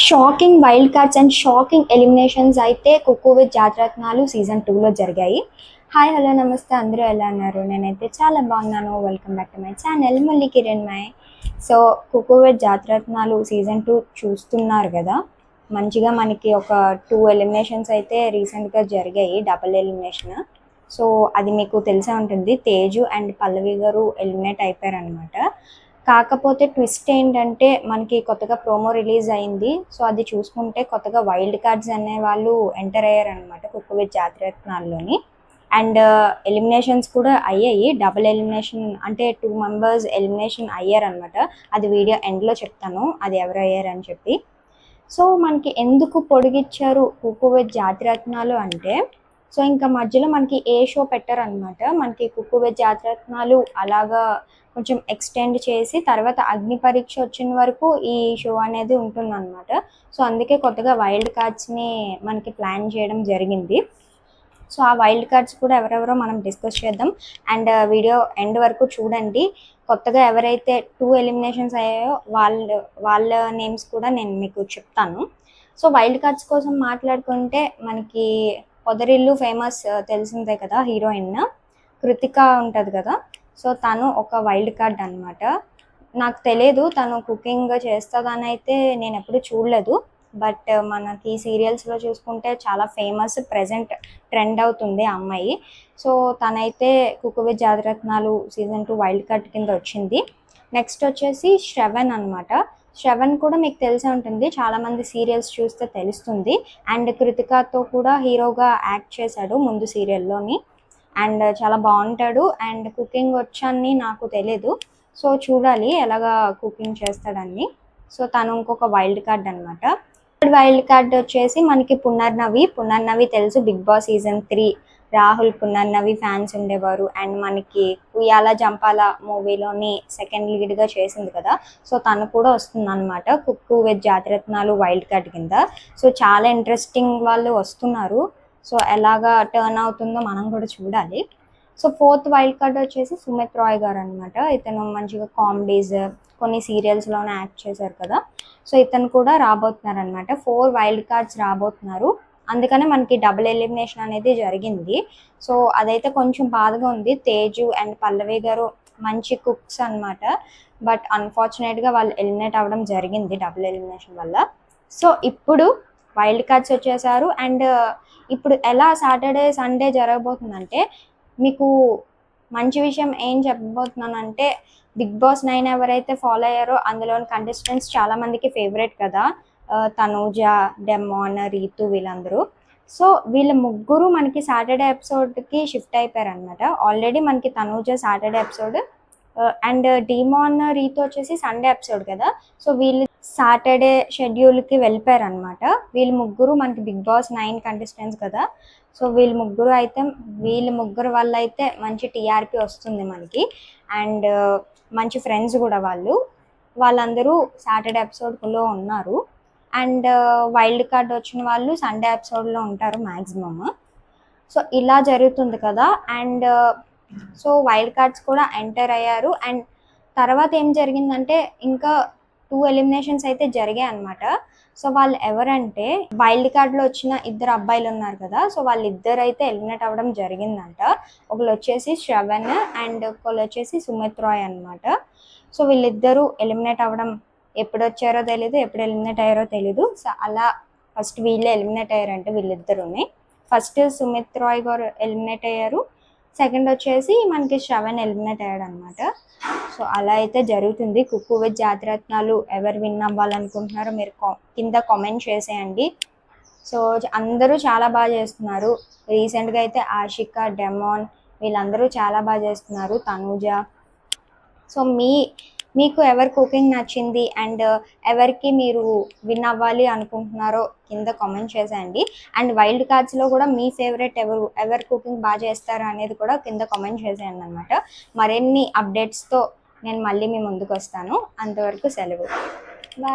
Shocking wild cards and shocking eliminations అయితే కుక్కు with Jathiratnalu season 2లో జరిగాయి. హాయ్ హలో నమస్తే, అందరూ ఎలా ఉన్నారు? నేనైతే చాలా బాగున్నాను. Welcome back to my channel మళ్ళీ Kiranmayi. So cook with Jathiratnalu season 2 చూస్తున్నారు కదా, మంచిగా మనకి ఒక 2 ఎలిమినేషన్స్ అయితే రీసెంట్గా జరిగాయి, డబుల్ ఎలిమినేషన్. సో అది మీకు తెలిసే ఉంటుంది, తేజు అండ్ పల్లవి గారు ఎలిమినేట్ అయిపోయారు అనమాట. కాకపోతే ట్విస్ట్ ఏంటంటే మనకి కొత్తగా ప్రోమో రిలీజ్ అయింది. సో అది చూసుకుంటే కొత్తగా వైల్డ్ కార్డ్స్ అనే వాళ్ళు ఎంటర్ అయ్యారనమాట కుక్కు విత్ జాతిరత్నాల్లోని. అండ్ ఎలిమినేషన్స్ కూడా అయ్యాయి, డబుల్ ఎలిమినేషన్ అంటే 2 మెంబర్స్ ఎలిమినేషన్ అయ్యారనమాట. అది వీడియో ఎండ్లో చెప్తాను అది ఎవరు అయ్యారని చెప్పి. సో మనకి ఎందుకు పొడిగిచ్చారు కుక్కు విత్ జాతిరత్నాలు అంటే, సో ఇంకా మధ్యలో మనకి ఏ షో పెట్టారనమాట. మనకి కుక్కు విత్ జాతిరత్నాలు అలాగా కొంచెం ఎక్స్టెండ్ చేసి తర్వాత అగ్ని పరీక్ష వచ్చిన వరకు ఈ షో అనేది ఉంటుందన్నమాట. సో అందుకే కొత్తగా వైల్డ్ కార్డ్స్ని మనకి ప్లాన్ చేయడం జరిగింది. సో ఆ వైల్డ్ కార్డ్స్ కూడా ఎవరెవరో మనం డిస్కస్ చేద్దాం. అండ్ వీడియో ఎండ్ వరకు చూడండి. కొత్తగా ఎవరైతే 2 ఎలిమినేషన్స్ అయ్యాయో వాళ్ళ నేమ్స్ కూడా నేను మీకు చెప్తాను. సో వైల్డ్ కార్డ్స్ కోసం మాట్లాడుకుంటే మనకి పొదరిల్లు ఫేమస్ తెలిసిందే కదా, హీరోయిన్ కృతిక ఉంటుంది కదా. సో తను ఒక వైల్డ్ కార్డ్ అనమాట. నాకు తెలియదు తను కుకింగ్ చేస్తుందని అయితే నేను ఎప్పుడు చూడలేదు. బట్ మనకి సీరియల్స్లో చూసుకుంటే చాలా ఫేమస్, ప్రజెంట్ ట్రెండ్ అవుతుంది ఆ అమ్మాయి. సో తనైతే cook with Jathiratnalu season 2 wild card కింద వచ్చింది. నెక్స్ట్ వచ్చేసి శ్రవణ్ అనమాట. శ్రవణ్ కూడా మీకు తెలిసే ఉంటుంది, చాలామంది సీరియల్స్ చూస్తే తెలుస్తుంది. అండ్ కృతికతో కూడా హీరోగా యాక్ట్ చేశాడు ముందు సీరియల్లోని. అండ్ చాలా బాగుంటాడు. అండ్ కుకింగ్ వచ్చని నాకు తెలియదు, సో చూడాలి ఎలాగా కుకింగ్ చేస్తాడని. సో తను ఇంకొక వైల్డ్ కార్డ్ అనమాట. వైల్డ్ కార్డ్ వచ్చేసి మనకి పునర్నవి తెలుసు, బిగ్ బాస్ సీజన్ 3 రాహుల్ పునర్నవి ఫ్యాన్స్ ఉండేవారు. అండ్ మనకి ఉయ్యాల జంపాల మూవీలోని సెకండ్ లీడ్గా చేసింది కదా. సో తను కూడా వస్తుంది అనమాట కుక్కు విత్ జాతిరత్నాలు వైల్డ్ కార్డ్ కింద. సో చాలా ఇంట్రెస్టింగ్ వాళ్ళు వస్తున్నారు. సో ఎలాగా టర్న్ అవుతుందో మనం కూడా చూడాలి. సో 4th వైల్డ్ కార్డ్ వచ్చేసి సుమిత్ రాయ్ గారు అనమాట. ఇతను మంచిగా కామెడీస్ కొన్ని సీరియల్స్లోనే యాక్ట్ చేశారు కదా. సో ఇతను కూడా రాబోతున్నారు అనమాట. 4 వైల్డ్ కార్డ్స్ రాబోతున్నారు, అందుకనే మనకి డబుల్ ఎలిమినేషన్ అనేది జరిగింది. సో అదైతే కొంచెం బాధగా ఉంది. తేజు అండ్ పల్లవి గారు మంచి కుక్స్ అనమాట. బట్ అన్ఫార్చునేట్గా వాళ్ళు ఎలిమినేట్ అవ్వడం జరిగింది డబుల్ ఎలిమినేషన్ వల్ల. సో ఇప్పుడు వైల్డ్ కార్డ్స్ వచ్చేసారు. అండ్ ఇప్పుడు ఎలా సాటర్డే సండే జరగబోతుందంటే, మీకు మంచి విషయం ఏం చెప్పబోతున్నానంటే, బిగ్ బాస్ 9 ఎవరైతే ఫాలో అయ్యారో అందులోని కంటెస్టెంట్స్ చాలామందికి ఫేవరెట్ కదా, తనూజ, డెమాన్, రీతు వీళ్ళందరూ. సో వీళ్ళ ముగ్గురు మనకి సాటర్డే ఎపిసోడ్కి షిఫ్ట్ అయిపోయారు అనమాట. ఆల్రెడీ మనకి Tanuja Saturday episode and Demon, Rithu వచ్చేసి సండే ఎపిసోడ్ కదా. సో వీళ్ళు సాటర్డే షెడ్యూల్కి వెళ్ళిపోయారు అనమాట. వీళ్ళు ముగ్గురు మనకి బిగ్ బాస్ 9 కంటెస్టెంట్స్ కదా. సో వీళ్ళ ముగ్గురు వల్ల అయితే మంచి టీఆర్పీ వస్తుంది మనకి. అండ్ మంచి ఫ్రెండ్స్ కూడా వాళ్ళందరూ సాటర్డే ఎపిసోడ్లో ఉన్నారు. అండ్ వైల్డ్ కార్డ్ వచ్చిన వాళ్ళు సండే ఎపిసోడ్లో ఉంటారు మ్యాక్సిమమ్. సో ఇలా జరుగుతుంది కదా. అండ్ సో వైల్డ్ కార్డ్స్ కూడా ఎంటర్ అయ్యారు. అండ్ తర్వాత ఏం జరిగిందంటే ఇంకా 2 ఎలిమినేషన్స్ అయితే జరిగాయి అనమాట. సో వాళ్ళు ఎవరంటే, వైల్డ్ కార్డ్లో వచ్చిన 2 అబ్బాయిలు ఉన్నారు కదా. సో వాళ్ళిద్దరు అయితే ఎలిమినేట్ అవ్వడం జరిగిందంట. ఒకళ్ళు వచ్చేసి శ్రవణ్ అండ్ ఒకళ్ళు వచ్చేసి సుమిత్ రాయ్ అనమాట. సో వీళ్ళిద్దరూ ఎలిమినేట్ అవ్వడం, ఎప్పుడు వచ్చారో తెలీదు, ఎప్పుడు ఎలిమినేట్ అయ్యారో తెలీదు. సో అలా ఫస్ట్ వీళ్ళే ఎలిమినేట్ అయ్యారంటే వీళ్ళిద్దరుని. ఫస్ట్ సుమిత్ రాయ్ గారు ఎలిమినేట్ అయ్యారు, సెకండ్ వచ్చేసి మనకి శ్రవణ్ ఎలిమినేట్ అయ్యాడు అనమాట. సో అలా అయితే జరుగుతుంది. కుక్కు విత్ జాతిరత్నాలు ఎవరు విన్ అవ్వాలనుకుంటున్నారో మీరు కింద కామెంట్ చేసేయండి. సో అందరూ చాలా బాగా చేస్తున్నారు. రీసెంట్గా అయితే ఆషిక, డెమాన్ వీళ్ళందరూ చాలా బాగా చేస్తున్నారు, తనూజ. సో మీకు ఎవరి కుకింగ్ నచ్చింది అండ్ ఎవరికి మీరు విన్ అవ్వాలి అనుకుంటున్నారో కింద కామెంట్ చేసేయండి. అండ్ వైల్డ్ కార్డ్స్లో కూడా మీ ఫేవరెట్ ఎవరు కుకింగ్ బాగా చేస్తారు అనేది కూడా కింద కామెంట్ చేసేయండి అనమాట. మరిన్ని అప్డేట్స్తో నేను మళ్ళీ మీ ముందుకు వస్తాను. అంతవరకు సెలవు, బాయ్.